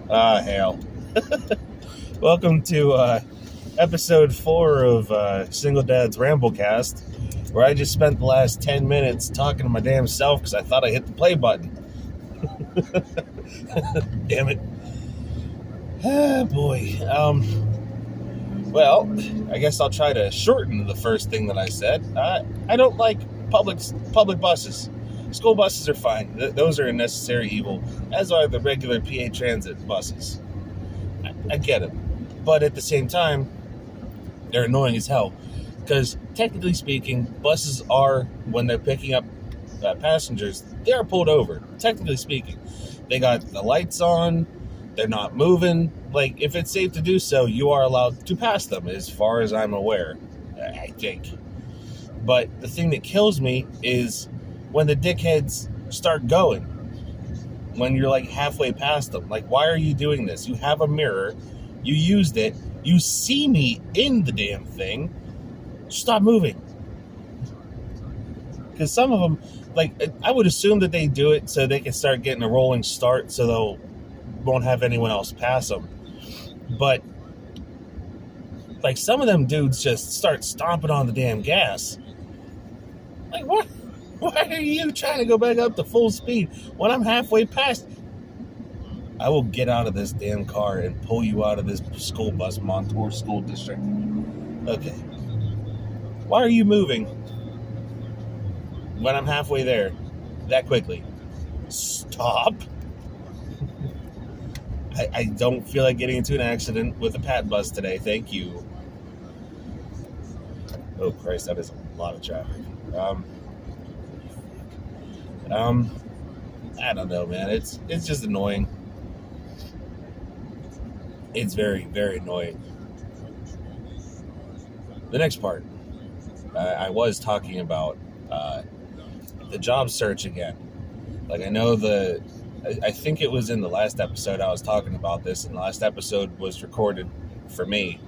Hail. Welcome to episode 4 of Single Dad's Ramblecast, where I just spent the last 10 minutes talking to my damn self because I thought I hit the play button. Damn it. Ah, boy. Well, I guess I'll try to shorten the first thing that I said. I don't like public buses. School buses are fine. Those are a necessary evil, as are the regular PA transit buses. I get it. But at the same time, they're annoying as hell. Because technically speaking, buses are, when they're picking up passengers, they are pulled over. Technically speaking. They got the lights on. They're not moving. Like, if it's safe to do so, you are allowed to pass them, as far as I'm aware. I think. But the thing that kills me is when the dickheads start going. When you're like halfway past them. Like, why are you doing this? You have a mirror. You used it. You see me in the damn thing. Stop moving. Because some of them, like, I would assume that they do it so they can start getting a rolling start so they'll won't have anyone else pass them. But, like, some of them dudes just start stomping on the damn gas. Like, what? Why are you trying to go back up to full speed when I'm halfway past? I will get out of this damn car and pull you out of this school bus, Montour School District. Okay. Why are you moving when I'm halfway there that quickly? Stop. I don't feel like getting into an accident with a PAT bus today. Thank you. Oh, Christ, that is a lot of traffic. I don't know, man. It's just annoying. It's very, very annoying. The next part, I was talking about the job search again. Like, I know I think it was in the last episode I was talking about this, and the last episode was recorded for me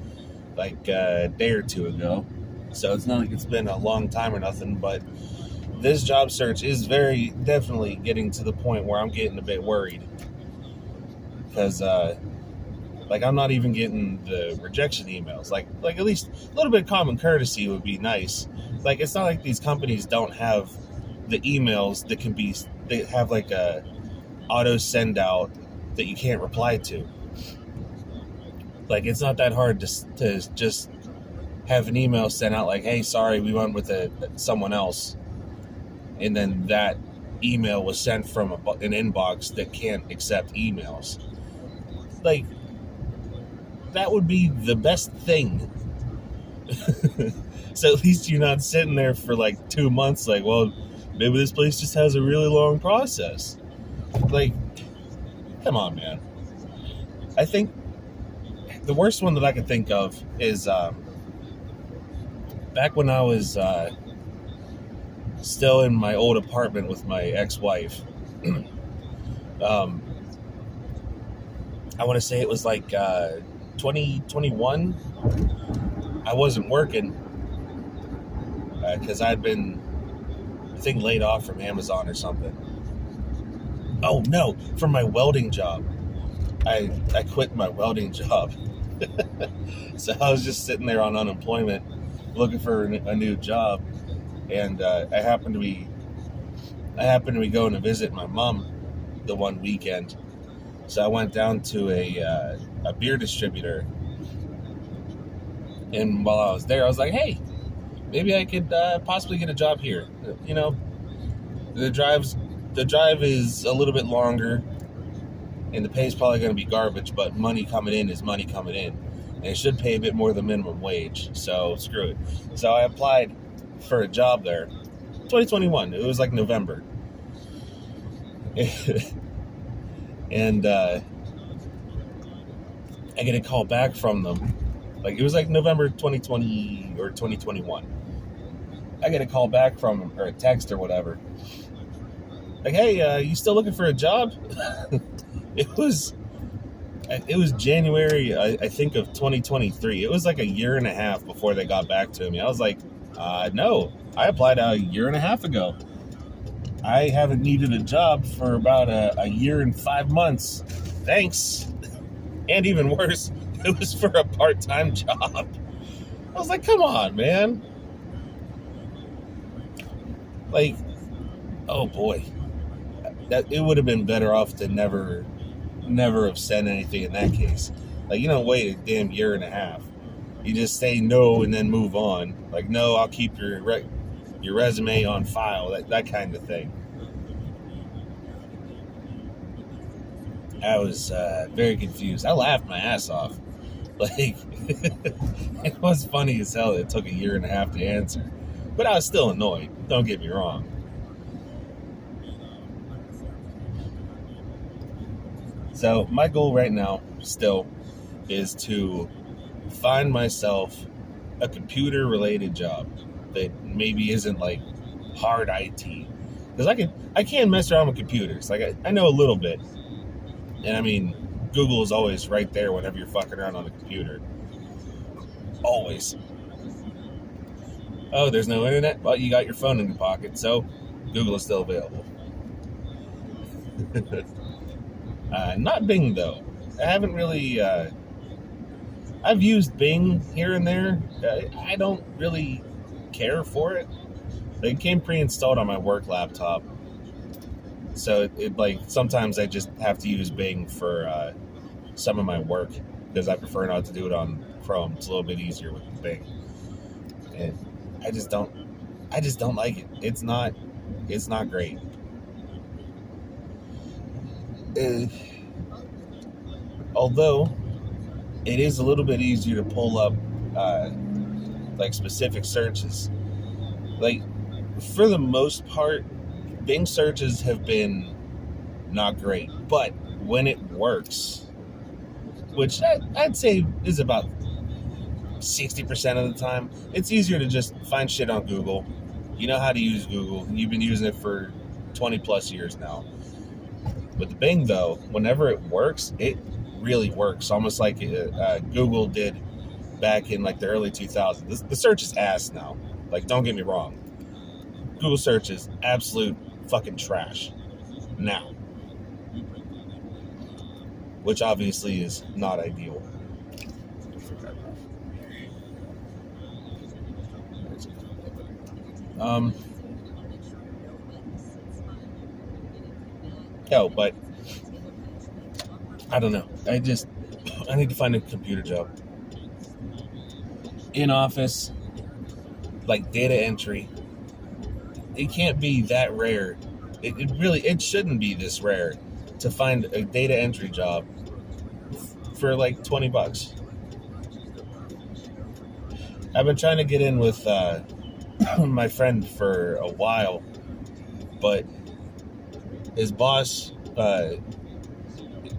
like a day or two ago. So it's not like it's been a long time or nothing, but this job search is very definitely getting to the point where I'm getting a bit worried. Because, like, I'm not even getting the rejection emails. Like at least a little bit of common courtesy would be nice. Like, it's not like these companies don't have the emails they have like a auto send out that you can't reply to. Like, it's not that hard to just have an email sent out like, hey, sorry, we went with someone else. And then that email was sent from an inbox that can't accept emails. Like, that would be the best thing. So at least you're not sitting there for like 2 months like, well, maybe this place just has a really long process. Like, come on, man. I think the worst one that I can think of is back when I was still in my old apartment with my ex-wife. I want to say it was like 2021. I wasn't working because I'd been, I think, laid off from Amazon or something. Oh no, from my welding job. I quit my welding job. So I was just sitting there on unemployment looking for a new job, and I happened to be going to visit my mom the one weekend. So I went down to a beer distributor, and while I was there, I was like, hey, maybe I could possibly get a job here. You know, the drive is a little bit longer, and the pay is probably going to be garbage, but money coming in is money coming in, and it should pay a bit more than minimum wage, so screw it. So I applied for a job there, 2021. It was like November. And I get a call back from them. Like, it was like November 2020 or 2021. I get a call back from them, or a text or whatever. Like, hey, you still looking for a job? It was January, I think, of 2023. It was like a year and a half before they got back to me. I was like, no, I applied a year and a half ago. I haven't needed a job for about a year and 5 months. Thanks. And even worse, it was for a part-time job. I was like, come on, man. Like, oh boy. That it would have been better off to never have said anything in that case. Like, you don't wait a damn year and a half. You just say no and then move on. Like, no, I'll keep your resume on file. That kind of thing. I was very confused. I laughed my ass off. Like, it was funny as hell. It took a year and a half to answer. But I was still annoyed. Don't get me wrong. So my goal right now still is to find myself a computer-related job that maybe isn't like hard IT. Because I can mess around with computers. Like, I know a little bit. And I mean, Google is always right there whenever you're fucking around on the computer. Always. Oh, there's no internet? Well, you got your phone in your pocket, so Google is still available. Not Bing, though. I haven't really... I've used Bing here and there. I don't really care for it. It came pre-installed on my work laptop. So it like sometimes I just have to use Bing for some of my work because I prefer not to do it on Chrome. It's a little bit easier with Bing. And I just don't like it. It's not great. Although it is a little bit easier to pull up like specific searches. Like, for the most part, Bing searches have been not great, but when it works, which I'd say is about 60% of the time, it's easier to just find shit on Google. You know how to use Google. You've been using it for 20 plus years now. With the Bing, though, whenever it works, it really works. Almost like Google did back in like the early 2000s. The search is ass now. Like, don't get me wrong. Google search is absolute fucking trash now. Which obviously is not ideal. But I don't know. I need to find a computer job. In office, like data entry. It can't be that rare. It shouldn't be this rare to find a data entry job for like $20. I've been trying to get in with my friend for a while, but his boss,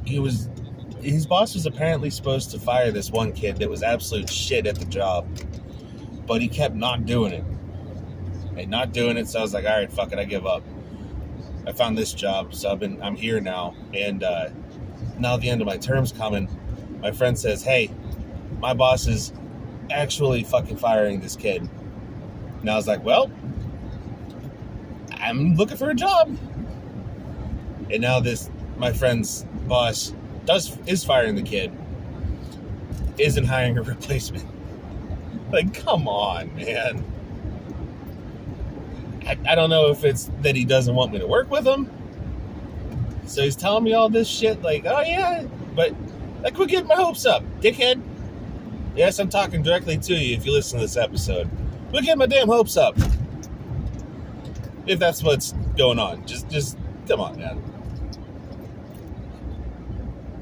his boss was apparently supposed to fire this one kid that was absolute shit at the job, but he kept not doing it. So I was like, all right, fuck it, I give up. I found this job, so I'm here now, and now the end of my term's coming. My friend says, hey, my boss is actually fucking firing this kid. And I was like, well, I'm looking for a job. And now my friend's boss is firing the kid, isn't hiring a replacement. Like, come on, man. I don't know if it's that he doesn't want me to work with him. So he's telling me all this shit like, oh yeah, but like, quit getting my hopes up, dickhead. Yes, I'm talking directly to you if you listen to this episode. Quit getting my damn hopes up. If that's what's going on. Just come on, man.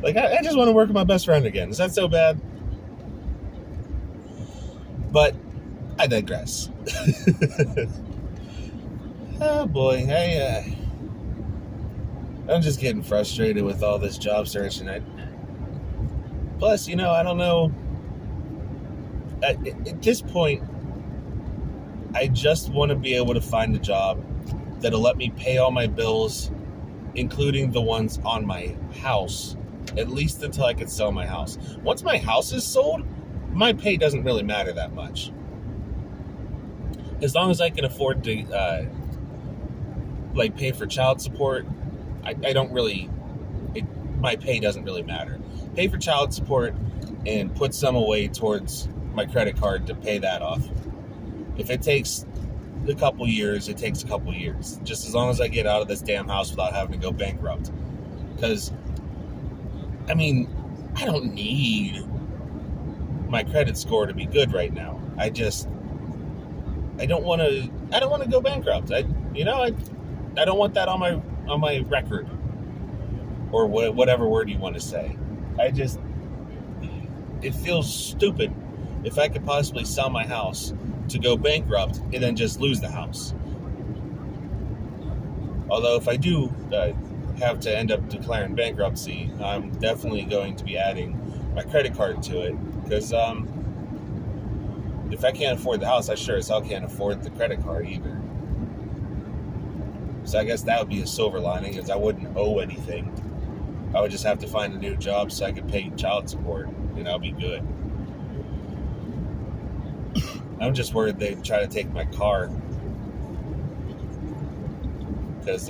Like, I just want to work with my best friend again. Is that so bad? But I digress. Oh boy, I'm just getting frustrated with all this job search, and plus, I don't know. At this point, I just want to be able to find a job that'll let me pay all my bills, including the ones on my house, at least until I can sell my house. Once my house is sold, my pay doesn't really matter that much. As long as I can afford to pay for child support, my pay doesn't really matter. pay for child support and put some away towards my credit card to pay that off. If it takes a couple years, it takes a couple years. Just as long as I get out of this damn house without having to go bankrupt. Because, I mean, I don't need my credit score to be good right now. I don't want to go bankrupt. I don't want that on my record, or whatever word you want to say. It feels stupid if I could possibly sell my house to go bankrupt and then just lose the house. Although if I do have to end up declaring bankruptcy, I'm definitely going to be adding my credit card to it, because if I can't afford the house, I sure as hell can't afford the credit card either. So I guess that would be a silver lining, is I wouldn't owe anything. I would just have to find a new job so I could pay child support, and I'll be good. I'm just worried they'd try to take my car. Because,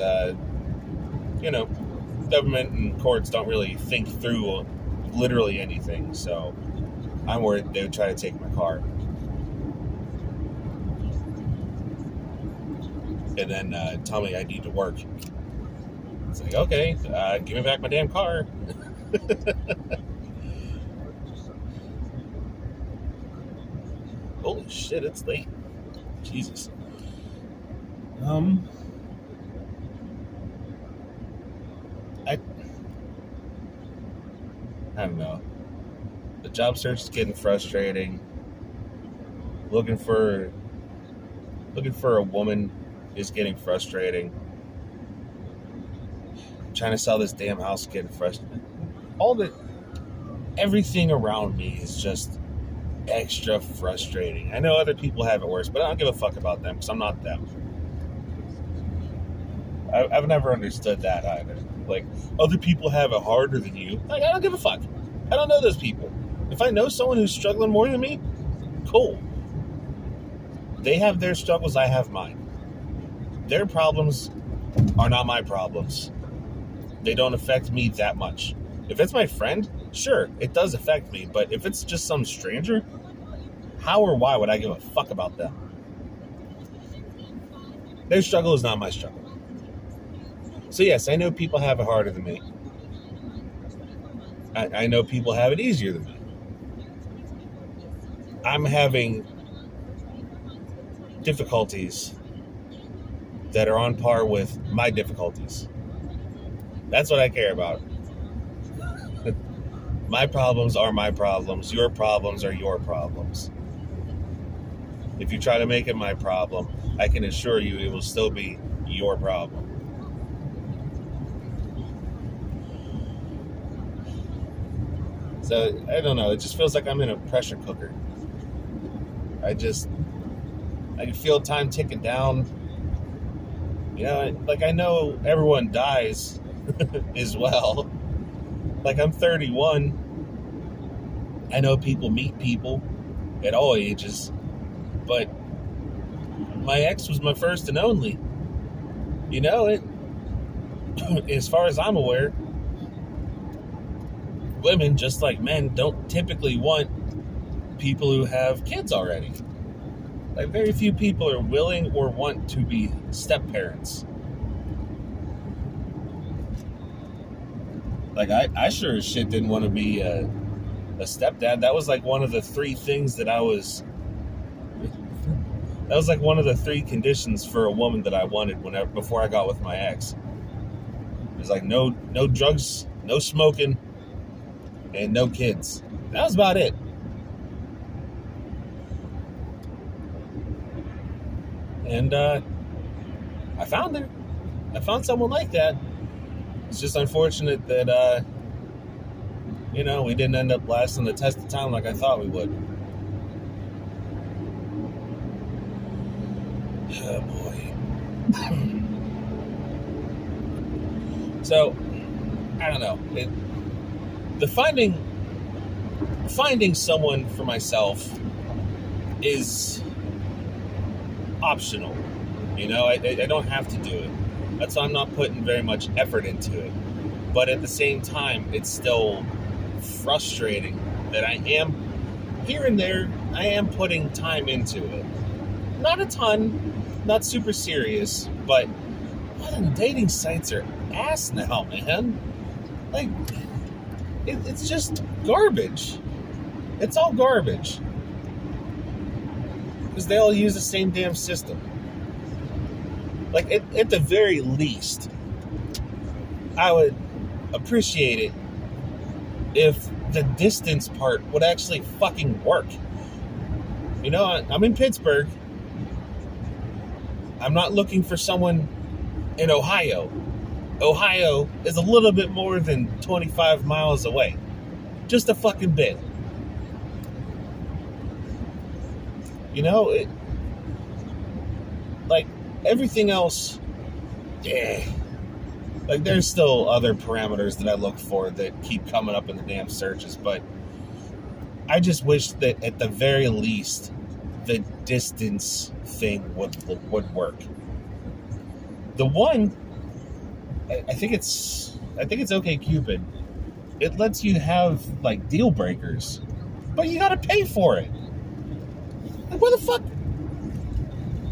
government and courts don't really think through literally anything. So I'm worried they would try to take my car. And then tell me I need to work. It's like, okay, give me back my damn car. Holy shit, it's late. Jesus. I don't know. The job search is getting frustrating. Looking for a woman is getting frustrating. Trying to sell this damn house is getting frustrating. Everything around me is just extra frustrating. I know other people have it worse, but I don't give a fuck about them because I'm not them. I've never understood that either. Like, other people have it harder than you. Like, I don't give a fuck. I don't know those people. If I know someone who's struggling more than me, cool. They have their struggles, I have mine. Their problems are not my problems. They don't affect me that much. If it's my friend, sure, it does affect me. But if it's just some stranger, how or why would I give a fuck about them? Their struggle is not my struggle. So yes, I know people have it harder than me. I know people have it easier than me. I'm having difficulties that are on par with my difficulties. That's what I care about. My problems are my problems. Your problems are your problems. If you try to make it my problem, I can assure you it will still be your problem. So, I don't know. It just feels like I'm in a pressure cooker. I can feel time ticking down. Like I know everyone dies as well. Like I'm 31. I know people meet people at all ages. But my ex was my first and only. As far as I'm aware, women, just like men, don't typically want people who have kids already. Like, very few people are willing or want to be step-parents. Like, I sure as shit didn't want to be a stepdad. That was like one of the three things that that was like one of the three conditions for a woman that I wanted before I got with my ex. It was like no drugs, no smoking, and no kids. That was about it. And I found her. I found someone like that. It's just unfortunate that, we didn't end up lasting the test of time like I thought we would. Oh, boy. So, I don't know. The finding someone for myself is optional. I don't have to do it. That's why I'm not putting very much effort into it. But at the same time, it's still frustrating that I am, here and there, I am putting time into it. Not a ton, not super serious, but modern dating sites are ass now, man. Like, it's just garbage. It's all garbage. Because they all use the same damn system. Like, at the very least, I would appreciate it if the distance part would actually fucking work. You know, I'm in Pittsburgh. I'm not looking for someone in Ohio. Ohio is a little bit more than 25 miles away. Just a fucking bit. You know, like, everything else, yeah. Like, there's still other parameters that I look for that keep coming up in the damn searches, but I just wish that at the very least, the distance thing would work. The one, I think it's OkCupid. It lets you have, like, deal breakers, but you gotta pay for it. Like, what the fuck?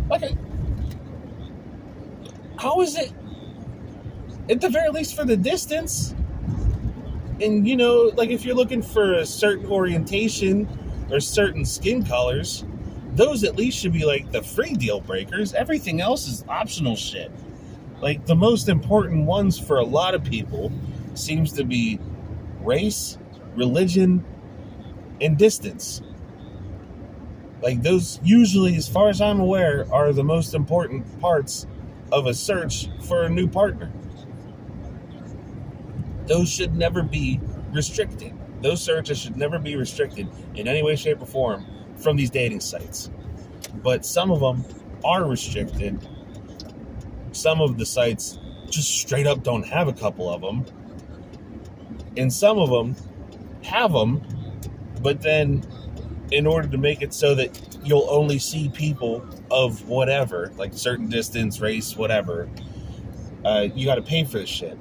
Like, how is it, at the very least for the distance? And, you know, like, if you're looking for a certain orientation or certain skin colors, those at least should be, like, the free deal breakers. Everything else is optional shit. Like, the most important ones for a lot of people seems to be race, religion, and distance. Like, those usually, as far as I'm aware, are the most important parts of a search for a new partner. Those should never be restricted. Those searches should never be restricted in any way, shape, or form from these dating sites. But some of them are restricted. Some of the sites just straight up don't have a couple of them. And some of them have them, but then in order to make it so that you'll only see people of whatever, like certain distance, race, whatever, you got to pay for this shit.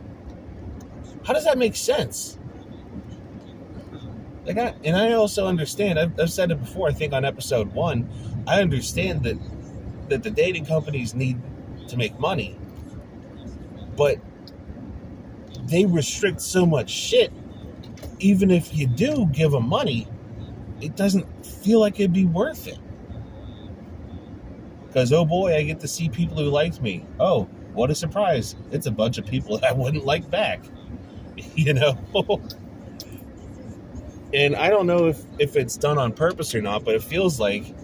How does that make sense? Like, I also understand, I've said it before, I think on episode 1, I understand that the dating companies need to make money, but they restrict so much shit. Even if you do give them money, it doesn't feel like it'd be worth it. Because, oh boy, I get to see people who liked me. Oh, what a surprise. It's a bunch of people that I wouldn't like back. You know? And I don't know if it's done on purpose or not, but it feels like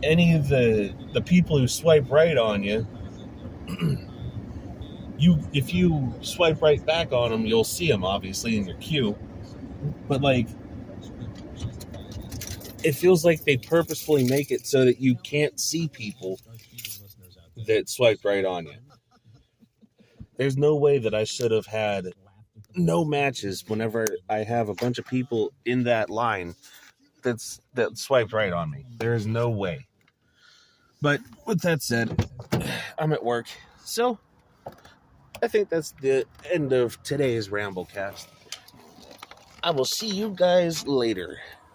any of the people who swipe right on you, if you swipe right back on them, you'll see them, obviously, in your queue. But, like, it feels like they purposefully make it so that you can't see people that swipe right on you. There's no way that I should have had no matches whenever I have a bunch of people in that line that swiped right on me. There is no way. But with that said, I'm at work, so I think that's the end of today's Ramblecast. I will see you guys later.